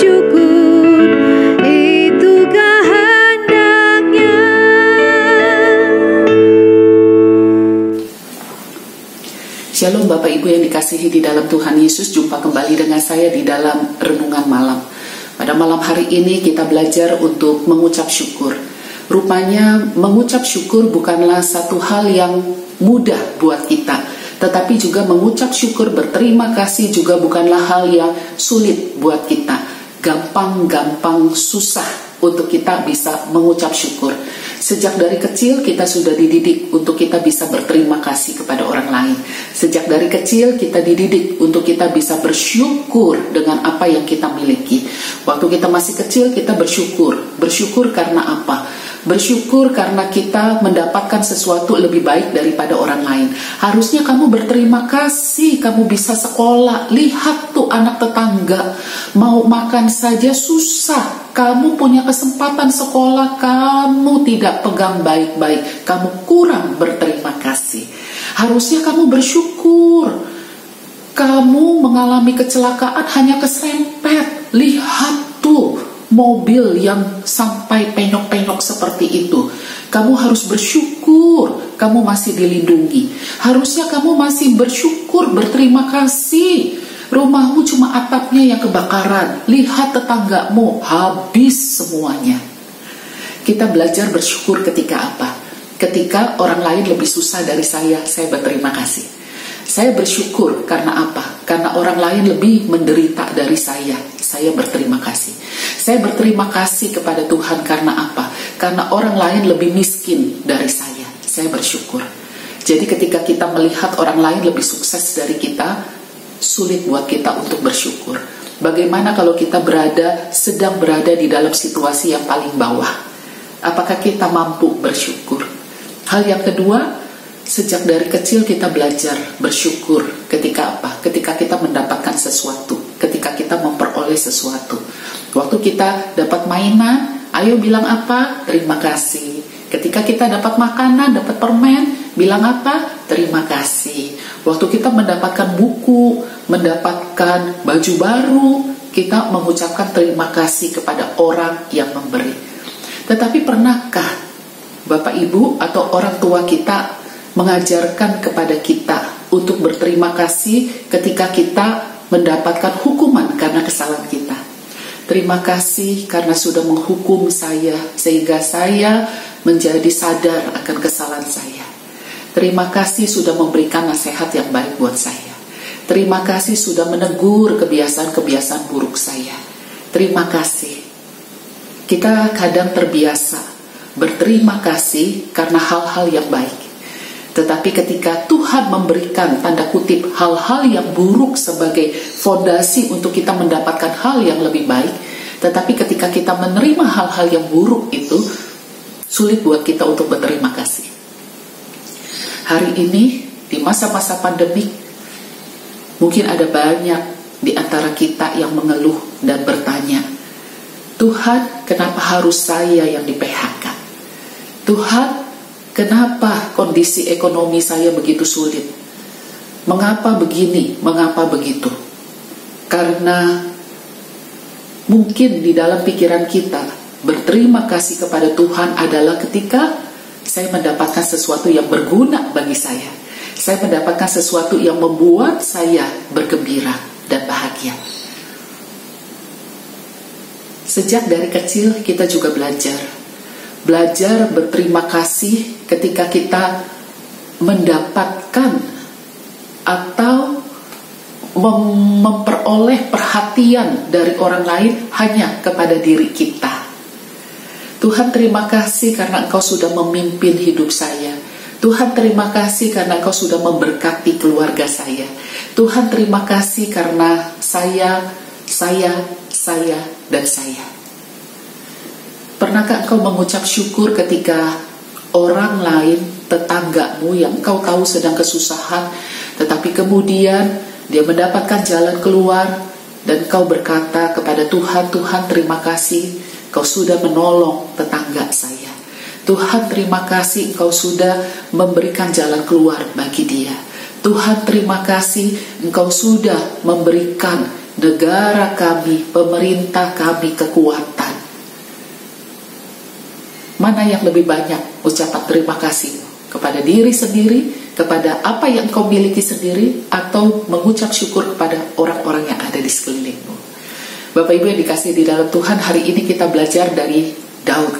bersyukur, itu kehendaknya. Shalom Bapak Ibu yang dikasihi di dalam Tuhan Yesus, jumpa kembali dengan saya di dalam Renungan Malam. Pada malam hari ini kita belajar untuk mengucap syukur. Rupanya mengucap syukur bukanlah satu hal yang mudah buat kita, tetapi juga mengucap syukur, berterima kasih juga bukanlah hal yang sulit buat kita. Gampang-gampang susah untuk kita bisa mengucap syukur. Sejak dari kecil kita sudah dididik untuk kita bisa berterima kasih kepada orang lain. Sejak dari kecil kita dididik untuk kita bisa bersyukur dengan apa yang kita miliki. Waktu kita masih kecil kita bersyukur. Bersyukur karena apa? Bersyukur karena kita mendapatkan sesuatu lebih baik daripada orang lain. Harusnya kamu berterima kasih, kamu bisa sekolah. Lihat tuh anak tetangga, mau makan saja susah. Kamu punya kesempatan sekolah, kamu tidak pegang baik-baik. Kamu kurang berterima kasih. Harusnya kamu bersyukur. Kamu mengalami kecelakaan hanya keserempet. Lihat tuh mobil yang sampai penyok-penyok seperti itu. Kamu harus bersyukur kamu masih dilindungi. Harusnya kamu masih bersyukur, berterima kasih. Rumahmu cuma atapnya yang kebakaran. Lihat tetanggamu, habis semuanya. Kita belajar bersyukur ketika apa? Ketika orang lain lebih susah dari saya berterima kasih. Saya bersyukur karena apa? Karena orang lain lebih menderita dari saya berterima kasih. Saya berterima kasih kepada Tuhan karena apa? Karena orang lain lebih miskin dari saya bersyukur. Jadi ketika kita melihat orang lain lebih sukses dari kita, sulit buat kita untuk bersyukur. Bagaimana kalau kita sedang berada di dalam situasi yang paling bawah? Apakah kita mampu bersyukur? Hal yang kedua, sejak dari kecil kita belajar bersyukur ketika apa? Ketika kita mendapatkan sesuatu, ketika kita memperoleh sesuatu. Waktu kita dapat mainan, ayo bilang apa? Terima kasih. Ketika kita dapat makanan, dapat permen, bilang apa? Terima kasih. Waktu kita mendapatkan buku, mendapatkan baju baru, kita mengucapkan terima kasih kepada orang yang memberi. Tetapi pernahkah Bapak Ibu atau orang tua kita mengajarkan kepada kita untuk berterima kasih ketika kita mendapatkan hukuman karena kesalahan kita? Terima kasih karena sudah menghukum saya sehingga saya menjadi sadar akan kesalahan saya. Terima kasih sudah memberikan nasihat yang baik buat saya. Terima kasih sudah menegur kebiasaan-kebiasaan buruk saya. Terima kasih. Kita kadang terbiasa berterima kasih karena hal-hal yang baik. Tetapi ketika Tuhan memberikan tanda kutip hal-hal yang buruk sebagai fondasi untuk kita mendapatkan hal yang lebih baik, tetapi ketika kita menerima hal-hal yang buruk itu, sulit buat kita untuk berterima kasih. Hari ini di masa-masa pandemik, mungkin ada banyak di antara kita yang mengeluh dan bertanya, Tuhan, kenapa harus saya yang di-PHK? Tuhan, kenapa kondisi ekonomi saya begitu sulit? Mengapa begini? Mengapa begitu? Karena mungkin di dalam pikiran kita berterima kasih kepada Tuhan adalah ketika saya mendapatkan sesuatu yang berguna bagi saya. Saya mendapatkan sesuatu yang membuat saya bergembira dan bahagia. Sejak dari kecil kita juga belajar berterima kasih ketika kita mendapatkan atau memperoleh perhatian dari orang lain hanya kepada diri kita. Tuhan, terima kasih karena Engkau sudah memimpin hidup saya. Tuhan, terima kasih karena Engkau sudah memberkati keluarga saya. Tuhan, terima kasih karena saya, dan saya. Pernahkah engkau mengucap syukur ketika orang lain, tetanggamu yang engkau tahu sedang kesusahan, tetapi kemudian dia mendapatkan jalan keluar dan engkau berkata kepada Tuhan, Tuhan terima kasih engkau sudah menolong tetangga saya. Tuhan terima kasih engkau sudah memberikan jalan keluar bagi dia. Tuhan terima kasih engkau sudah memberikan negara kami, pemerintah kami kekuatan. Mana yang lebih banyak ucapan terima kasih? Kepada diri sendiri, kepada apa yang kau miliki sendiri, atau mengucap syukur kepada orang-orang yang ada di sekelilingmu? Bapak Ibu yang dikasihi di dalam Tuhan, hari ini kita belajar dari Daud.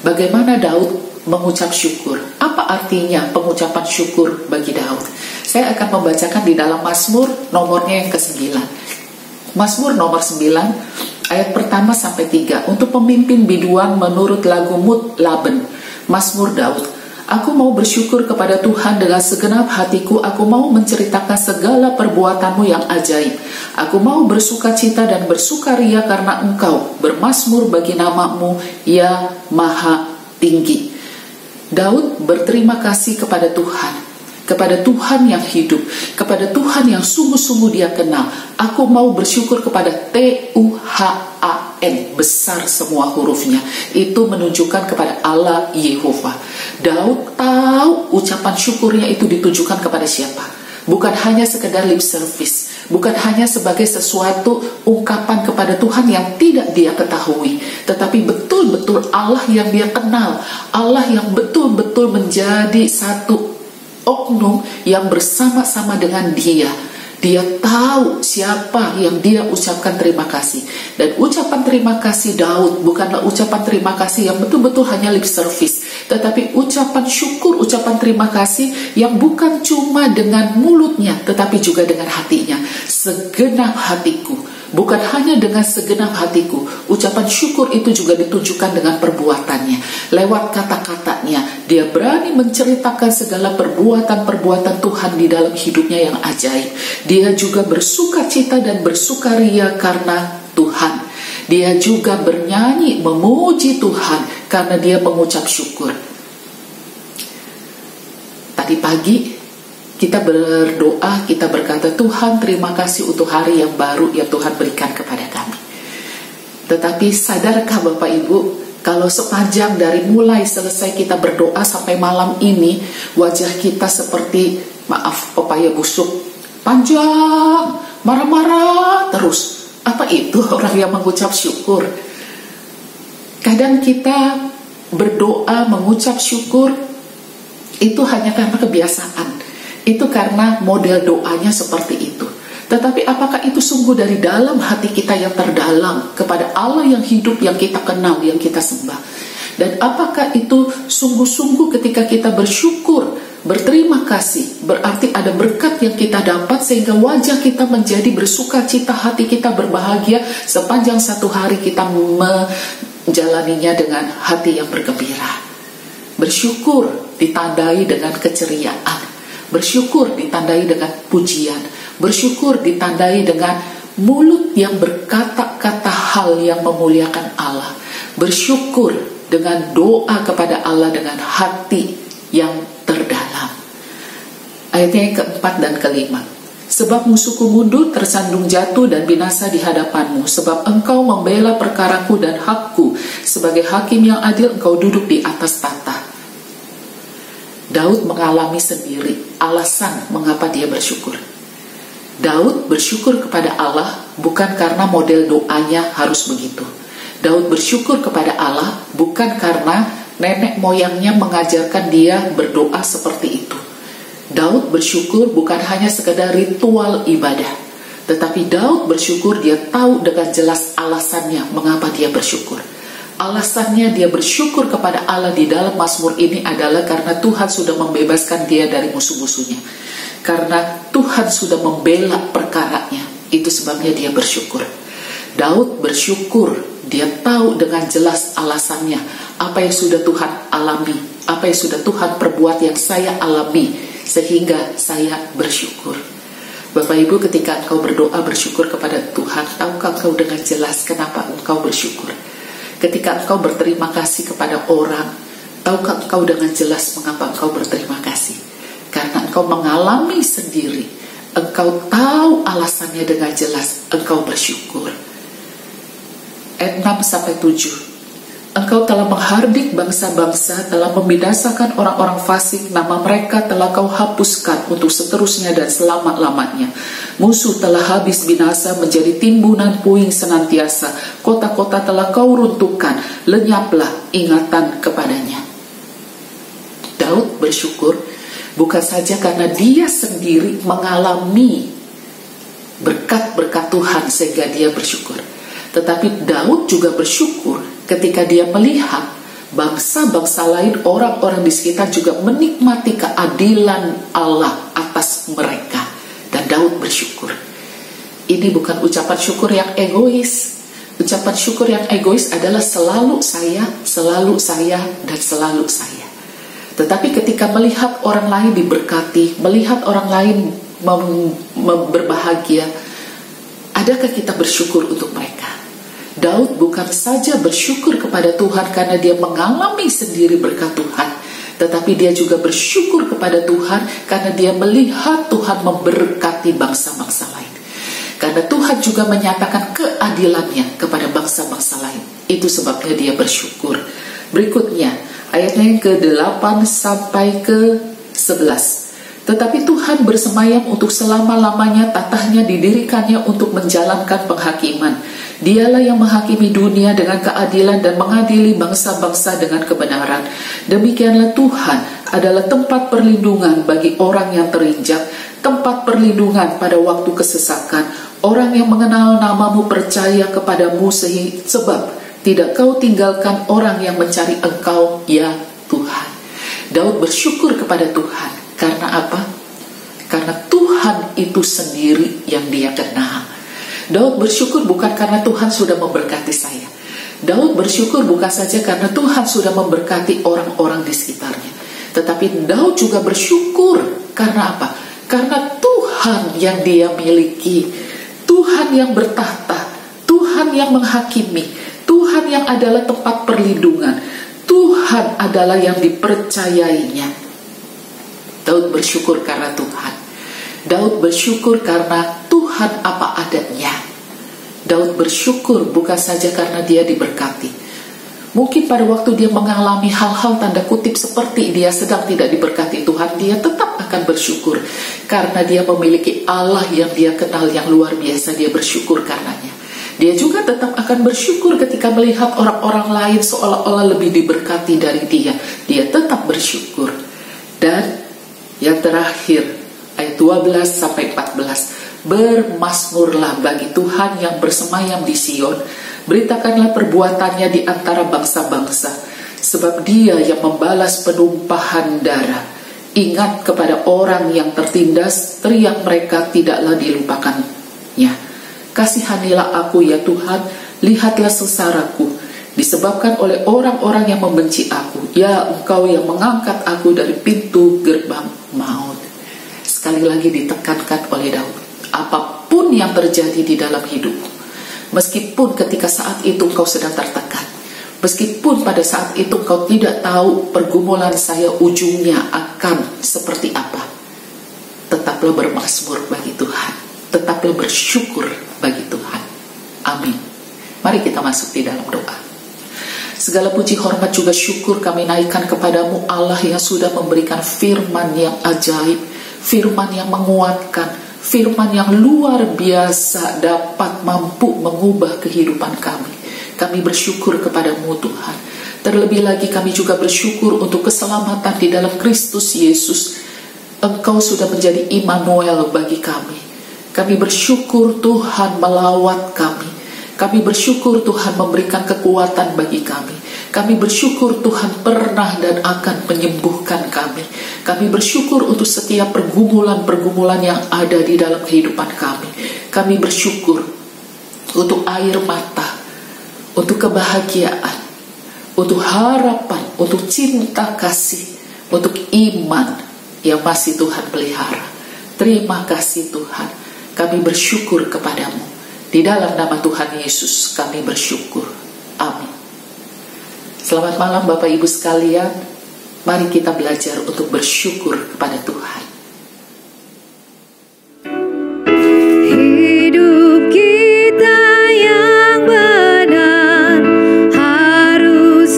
Bagaimana Daud mengucap syukur? Apa artinya pengucapan syukur bagi Daud? Saya akan membacakan di dalam Mazmur nomornya yang ke-9. Mazmur nomor 9 ayat pertama sampai 3. Untuk pemimpin biduan menurut lagu Mutlaben. Mazmur Daud. Aku mau bersyukur kepada Tuhan dengan segenap hatiku. Aku mau menceritakan segala perbuatanmu yang ajaib. Aku mau bersukacita dan bersukaria karena Engkau bermazmur bagi namamu, ya Maha Tinggi. Daud berterima kasih kepada Tuhan yang hidup, kepada Tuhan yang sungguh-sungguh dia kenal. Aku mau bersyukur kepada Tuhan, besar semua hurufnya. Itu menunjukkan kepada Allah Yehovah. Daud tahu ucapan syukurnya itu ditujukan kepada siapa. Bukan hanya sekedar lip service, bukan hanya sebagai sesuatu ungkapan kepada Tuhan yang tidak dia ketahui, tetapi betul-betul Allah yang dia kenal, Allah yang betul-betul menjadi satu oknum yang bersama-sama dengan dia. Dia tahu siapa yang dia ucapkan terima kasih. Dan ucapan terima kasih Daud bukanlah ucapan terima kasih yang betul-betul hanya lip service, tetapi ucapan syukur, ucapan terima kasih yang bukan cuma dengan mulutnya, tetapi juga dengan hatinya. Segenap hatiku, bukan hanya dengan segenap hatiku. Ucapan syukur itu juga ditunjukkan dengan perbuatannya. Lewat kata-katanya, dia berani menceritakan segala perbuatan-perbuatan Tuhan di dalam hidupnya yang ajaib. Dia juga bersukacita dan bersukaria karena Tuhan. Dia juga bernyanyi memuji Tuhan karena dia mengucap syukur. Tadi pagi kita berdoa, kita berkata, Tuhan terima kasih untuk hari yang baru yang Tuhan berikan kepada kami. Tetapi sadarkah Bapak Ibu, kalau sepanjang dari mulai selesai kita berdoa sampai malam ini, wajah kita seperti, maaf, pepaya busuk, panjang, marah-marah terus. Apa itu orang yang mengucap syukur? Kadang kita berdoa mengucap syukur itu hanya karena kebiasaan. Itu karena model doanya seperti itu. Tetapi apakah itu sungguh dari dalam hati kita yang terdalam kepada Allah yang hidup, yang kita kenal, yang kita sembah? Dan apakah itu sungguh-sungguh ketika kita bersyukur, berterima kasih, berarti ada berkat yang kita dapat sehingga wajah kita menjadi bersukacita, hati kita berbahagia sepanjang satu hari kita menjalaninya dengan hati yang bergembira. Bersyukur ditandai dengan keceriaan, bersyukur ditandai dengan pujian, bersyukur ditandai dengan mulut yang berkata-kata hal yang memuliakan Allah, bersyukur dengan doa kepada Allah dengan hati yang terdalam. Ayatnya yang keempat dan kelima. Sebab musuhku mundur, tersandung jatuh dan binasa di hadapanmu. Sebab engkau membela perkaraku dan hakku. Sebagai hakim yang adil engkau duduk di atas tahta. Daud mengalami sendiri alasan mengapa dia bersyukur. Daud bersyukur kepada Allah bukan karena model doanya harus begitu. Daud bersyukur kepada Allah bukan karena nenek moyangnya mengajarkan dia berdoa seperti itu. Daud bersyukur bukan hanya sekedar ritual ibadah, tetapi Daud bersyukur dia tahu dengan jelas alasannya mengapa dia bersyukur. Alasannya dia bersyukur kepada Allah di dalam Mazmur ini adalah karena Tuhan sudah membebaskan dia dari musuh-musuhnya. Karena Tuhan sudah membela perkaranya, itu sebabnya dia bersyukur. Daud bersyukur, dia tahu dengan jelas alasannya, apa yang sudah Tuhan alami, apa yang sudah Tuhan perbuat yang saya alami, sehingga saya bersyukur. Bapak Ibu, ketika engkau berdoa bersyukur kepada Tuhan, tahukah engkau dengan jelas kenapa engkau bersyukur? Ketika engkau berterima kasih kepada orang, tahukah engkau dengan jelas mengapa engkau berterima kasih? Karena engkau mengalami sendiri, engkau tahu alasannya dengan jelas, engkau bersyukur. Ayat 6-7. Engkau telah menghardik bangsa-bangsa, telah membinasakan orang-orang fasik, nama mereka telah kau hapuskan untuk seterusnya dan selama-lamanya. Musuh telah habis binasa, menjadi timbunan puing senantiasa. Kota-kota telah kau runtuhkan, lenyaplah ingatan kepadanya. Daud bersyukur bukan saja karena dia sendiri mengalami berkat-berkat Tuhan sehingga dia bersyukur, tetapi Daud juga bersyukur ketika dia melihat bangsa-bangsa lain, orang-orang di sekitar juga menikmati keadilan Allah atas mereka. Dan Daud bersyukur. Ini bukan ucapan syukur yang egois. Ucapan syukur yang egois adalah selalu saya, dan selalu saya. Tetapi ketika melihat orang lain diberkati, melihat orang lain berbahagia, adakah kita bersyukur untuk mereka? Daud bukan saja bersyukur kepada Tuhan karena dia mengalami sendiri berkat Tuhan, tetapi dia juga bersyukur kepada Tuhan karena dia melihat Tuhan memberkati bangsa-bangsa lain. Karena Tuhan juga menyatakan keadilannya kepada bangsa-bangsa lain. Itu sebabnya dia bersyukur. Berikutnya, ayatnya yang ke-8 sampai ke-11. Tetapi Tuhan bersemayam untuk selama-lamanya, tatahnya didirikannya untuk menjalankan penghakiman. Dialah yang menghakimi dunia dengan keadilan dan mengadili bangsa-bangsa dengan kebenaran. Demikianlah Tuhan adalah tempat perlindungan bagi orang yang terinjak, tempat perlindungan pada waktu kesesakan. Orang yang mengenal namamu percaya kepadamu sebab tidak kau tinggalkan orang yang mencari engkau, ya Tuhan. Daud bersyukur kepada Tuhan. Karena apa? Karena Tuhan itu sendiri yang dia kenal. Daud bersyukur bukan karena Tuhan sudah memberkati saya. Daud bersyukur bukan saja karena Tuhan sudah memberkati orang-orang di sekitarnya. Tetapi Daud juga bersyukur karena apa? Karena Tuhan yang dia miliki, Tuhan yang bertahta, Tuhan yang menghakimi, Tuhan yang adalah tempat perlindungan, Tuhan adalah yang dipercayainya. Daud bersyukur karena Tuhan. Daud bersyukur karena Tuhan apa adanya. Daud bersyukur bukan saja karena dia diberkati. Mungkin pada waktu dia mengalami hal-hal tanda kutip seperti dia sedang tidak diberkati Tuhan, dia tetap akan bersyukur. Karena dia memiliki Allah yang dia kenal yang luar biasa, dia bersyukur karenanya. Dia juga tetap akan bersyukur ketika melihat orang-orang lain seolah-olah lebih diberkati dari dia. Dia tetap bersyukur. Dan yang terakhir, ayat 12 sampai 14. Bermasmurlah bagi Tuhan yang bersemayam di Sion. Beritakanlah perbuatannya di antara bangsa-bangsa. Sebab dia yang membalas penumpahan darah. Ingat kepada orang yang tertindas, teriak mereka tidaklah dilupakannya. Kasihanilah aku ya Tuhan, lihatlah sesaraku. Disebabkan oleh orang-orang yang membenci aku. Ya Engkau yang mengangkat aku dari pintu gerbang maut. Sekali lagi ditekankan oleh Daud, apapun yang terjadi di dalam hidupmu, meskipun ketika saat itu engkau sedang tertekan, meskipun pada saat itu engkau tidak tahu pergumulan saya ujungnya akan seperti apa, tetaplah bermazmur bagi Tuhan, tetaplah bersyukur bagi Tuhan. Amin. Mari kita masuk di dalam doa. Segala puji, hormat, juga syukur kami naikkan kepadamu Allah yang sudah memberikan firman yang ajaib, firman yang menguatkan, firman yang luar biasa dapat mampu mengubah kehidupan kami. Kami bersyukur kepadamu Tuhan. Terlebih lagi kami juga bersyukur untuk keselamatan di dalam Kristus Yesus. Engkau sudah menjadi Immanuel bagi kami. Kami bersyukur Tuhan melawat kami. Kami bersyukur Tuhan memberikan kekuatan bagi kami. Kami bersyukur Tuhan pernah dan akan menyembuhkan kami. Kami bersyukur untuk setiap pergumulan-pergumulan yang ada di dalam kehidupan kami. Kami bersyukur untuk air mata, untuk kebahagiaan, untuk harapan, untuk cinta kasih, untuk iman yang masih Tuhan pelihara. Terima kasih Tuhan. Kami bersyukur kepadamu. Di dalam nama Tuhan Yesus kami bersyukur. Amin. Selamat malam Bapak Ibu sekalian. Mari kita belajar untuk bersyukur kepada Tuhan. Hidup kita yang benar harus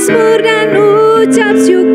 bermazmur dan ucap syukur.